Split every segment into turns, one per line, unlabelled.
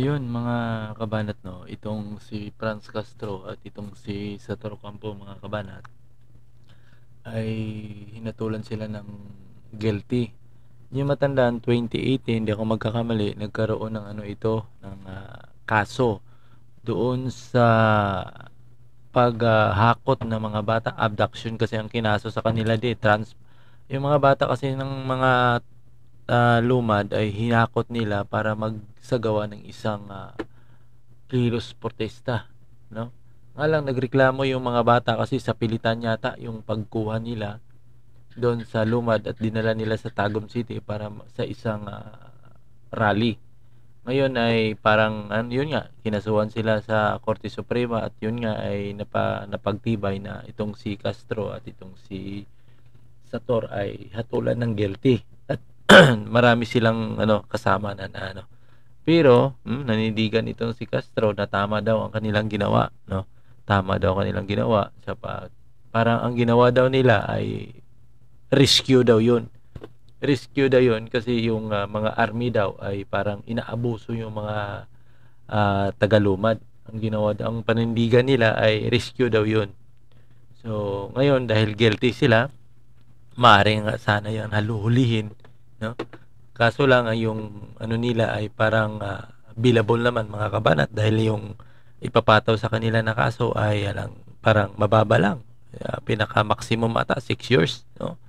Ayun mga kabanat 'no, itong si Franz Castro at itong si Sator Campo mga kabanat, ay hinatulan sila ng guilty. Yung matandaan 2018, hindi ako magkakamali, nagkaroon ng ano ito, ng kaso doon sa paghakot ng mga bata, abduction kasi ang kinaso sa kanila yung mga bata kasi ng mga lumad ay hinakot nila para magsagawa ng isang kilos protesta, no? Nga lang nagreklamo yung mga bata kasi sa pilitan yata yung pagkuha nila doon sa lumad at dinala nila sa Tagum City para sa isang rally. Ngayon ay parang yun nga, kinasuhan sila sa Korte Suprema at yun nga ay napagtibay na itong si Castro at itong si Sator ay hatulan ng guilty at marami silang kasama na ano. Pero nanindigan itong si Castro na tama daw ang kanilang ginawa, no? Tama daw ang kanilang ginawa sa parang ang ginawa daw nila ay rescue daw 'yun. Rescue daw 'yun kasi yung mga army daw ay parang inaabuso yung mga tagalumad. Ang ginawa daw, ang panindigan nila ay rescue daw 'yun. So, ngayon dahil guilty sila, maaaring nga sana 'yan haluhulihin, no? Kaso lang ay yung ano nila ay parang billable naman mga kabanat dahil yung ipapataw sa kanila na kaso ay parang mababa lang. Pinaka-maximum ata 6 years, no?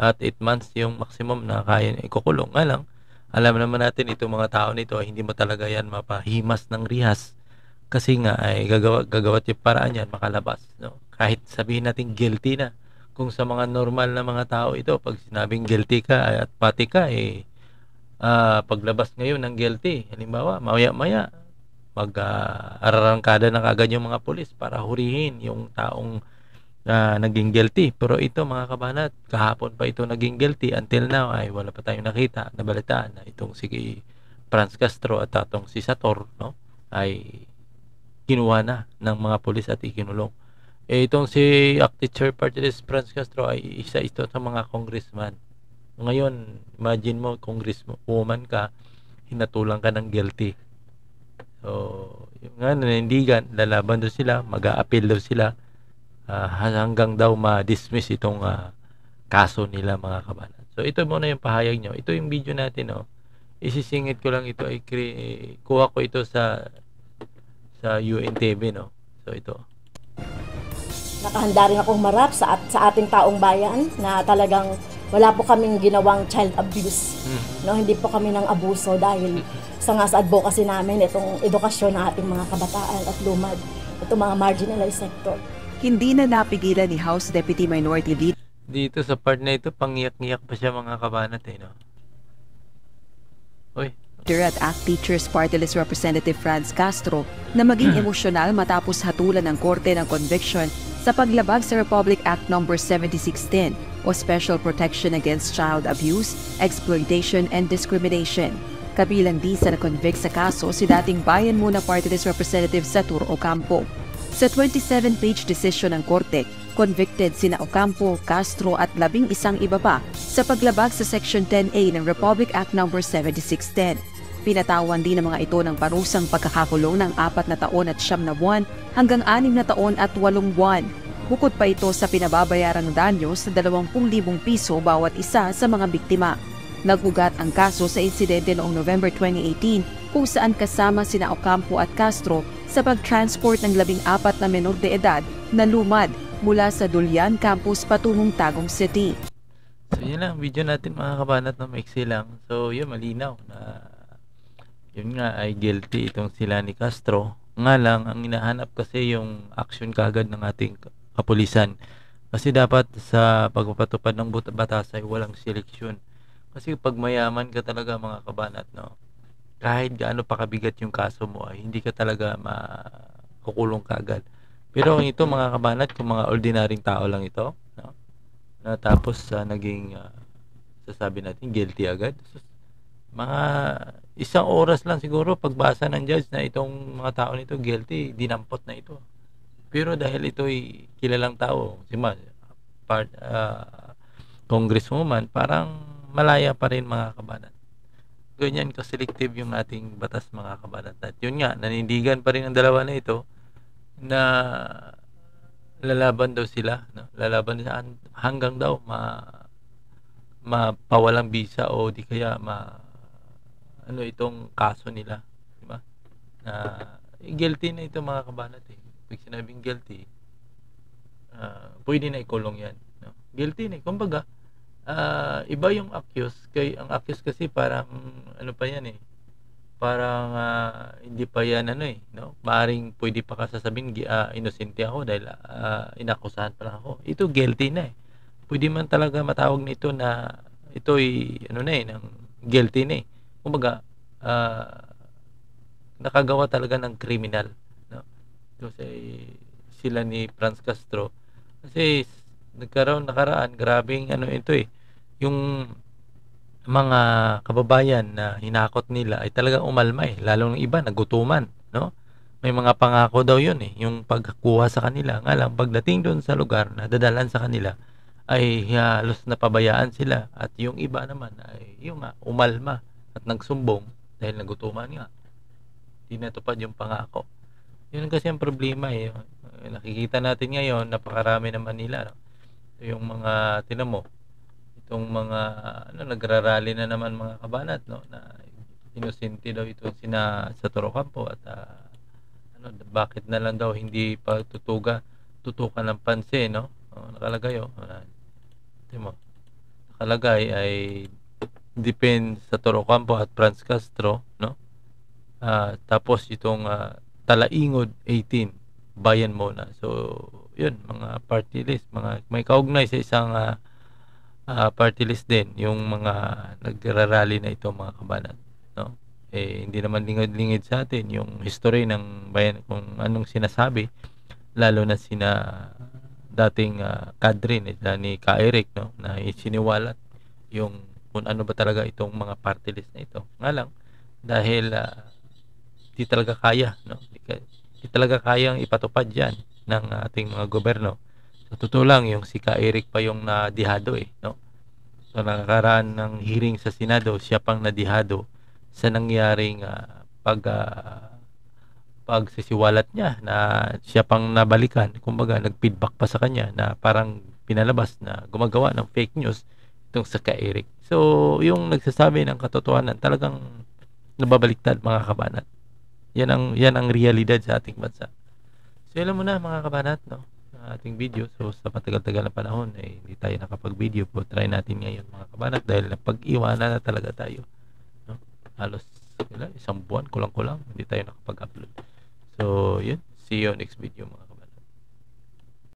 At 8 months yung maximum na kaya ikukulong. Nga lang, alam naman natin itong mga tao nito ay hindi mo talaga yan mapahimas ng rihas kasi nga ay gagawat yung paraan yan makalabas, no? Kahit sabihin natin guilty na, kung sa mga normal na mga tao ito, pag sinabing guilty ka at pati ka paglabas ngayon ng guilty, halimbawa maya-maya ararangkada na kagad yung mga pulis para hurihin yung taong naging guilty. Pero ito mga kabanat, kahapon pa ito naging guilty, until now ay wala pa tayong nakita na balitaan na itong si Franz Castro at itong si Sator, no, ay kinuha na ng mga pulis at ikinulong. Itong si Active Chair Party List Franz Castro ay isa ito sa mga congressman. Ngayon, imagine mo, congresswoman ka, hinatulang ka ng guilty. So, yung nga, nanindigan, lalaban daw sila, mag-a-appeal daw sila, hanggang daw ma-dismiss itong kaso nila mga kabanat. So, ito muna yung pahayag nyo. Ito yung video natin, no? Isisingit ko lang ito, kuha ko ito sa UNTV, no? So, ito.
Nakahanda rin akong marap sa ating taong bayan na talagang wala po kaming ginawang child abuse. No, hindi po kami ng abuso dahil sa advocacy namin itong edukasyon ng ating mga kabataan at lumad, itong mga marginalized sector.
Hindi na napigilan ni House Deputy Minority Leader
dito sa part na ito, pangiyak-ngiyak pa siya mga kabanat no? Uy.
at ACT Teachers Party List Representative Franz Castro na maging emosyonal matapos hatulan ng korte ng conviction sa paglabag sa Republic Act No. 7610 o Special Protection Against Child Abuse, Exploitation and Discrimination. Kabilang di sa na-convict sa kaso si dating Bayan Muna Party List Representative Sator Ocampo. Sa 27-page decision ng korte, convicted sina Ocampo, Castro at 11 iba pa sa paglabag sa Section 10A ng Republic Act No. 7610. Pinatawan din ng mga ito ng parusang pagkakakulong ng 4 na taon at 9 na buwan hanggang 6 na taon at 8 buwan. Bukod pa ito sa pinababayarang danyo sa 20,000 piso bawat isa sa mga biktima. Nagugat ang kaso sa insidente noong November 2018 kung saan kasama sina Ocampo at Castro sa pag-transport ng 14 na menor de edad na lumad mula sa Dulyan Campus patungong Tagum City.
So yun lang, video natin mga kabanat na maiksi lang. So yun, malinaw na yun nga ay guilty itong sila ni Castro. Nga lang, ang hinahanap kasi yung action kagad ng ating kapulisan. Kasi dapat sa pagpapatupad ng batas ay walang seleksyon. Kasi pag mayaman ka talaga mga kabanat, no, kahit gaano pa kabigat yung kaso mo ay hindi ka talaga makukulong kagad. Pero ito mga kabanat, kung mga ordinaryong tao lang ito, no, na tapos naging sasabi natin guilty agad, mga 1 oras lang siguro pagbasa ng judge na itong mga tao nito guilty, dinampot na ito. Pero dahil ito'y kilalang tao, si congresswoman, parang malaya pa rin mga kabanat. ganyan ka-selective yung ating batas, mga kabanat. At yun nga, nanindigan pa rin ang dalawa na ito na lalaban daw sila, no? Lalaban sila hanggang daw mapawalang bisa o di kaya ano itong kaso nila, di ba? Na guilty na ito, mga kabanat eh. Pag sinabing guilty, pwede na ikulong yan, no? Guilty na, kumbaga iba yung accused, ang accused kasi parang ano pa yan eh, parang hindi pa yan ano eh, no? Maaring pwede pa kasasabihin inosente ako dahil inakusahan pa lang ako. Ito guilty na eh. Pwede man talaga matawag nito na ito'y ano na eh, ng guilty na eh. Kumbaga nakagawa talaga ng criminal, no? Kasi sila ni Franz Castro kasi nakaraan grabing ano ito eh, yung mga kababayan na hinakot nila ay talagang umalma eh, lalo ng iba nagutuman, no? May mga pangako daw yun eh, yung pagkuha sa kanila, nga lang pagdating doon sa lugar na dadalan sa kanila ay halos napabayaan sila, at yung iba naman ay yung umalma at nagsumbong dahil nagutuman nga, hindi natupad yung pangako. Yun kasi ang problema eh. Nakikita natin ngayon, napakarami naman nila, no? Yung mga tinamo, itong mga nagrarally na naman, mga kabanat, no, na inosente daw ito sa Toro Campo at bakit na lang daw hindi pa tutukan ng pansin, no? Nakalagay mo, nakalagay ay depend sa Toro Campo at Franz Castro, no? Tapos itong Talaingod 18 bayan muna. So yun, mga party list, mga may kaugnay sa isang party list din yung mga nagrarally na ito, mga kabanat, no? Hindi naman lingid-lingid sa atin yung history ng bayan kung anong sinasabi, lalo na sina dating kadre ni Ka Eric, no, na isiniwalat yung kung ano ba talaga itong mga party list na ito. Nga lang dahil di talaga kaya, no? Di talaga kayang ipatupad yan ng ating mga gobyerno. Sa totoo lang, yung si Ka Eric pa yung nadihado eh, no? So nakakaraan ng hearing sa Senado, siya pang nadihado sa nangyaring pagsisiwalat niya, na siya pang nabalikan, kumbaga nag-feedback pa sa kanya na parang pinalabas na gumagawa ng fake news itong sa Ka Eric. So yung nagsasabi ng katotohanan talagang nababaliktad, mga kabanat. Yan ang realidad sa ating bansa. So alam mo na, mga kabanat, no, ating video. So sa matagal-tagal na panahon ay hindi tayo nakapag-video po. Try natin ngayon, mga kabanat, dahil napag-iwanan na talaga tayo, no? Halos isang buwan kulang-kulang hindi tayo nakapag-upload. So yun, see you next video, mga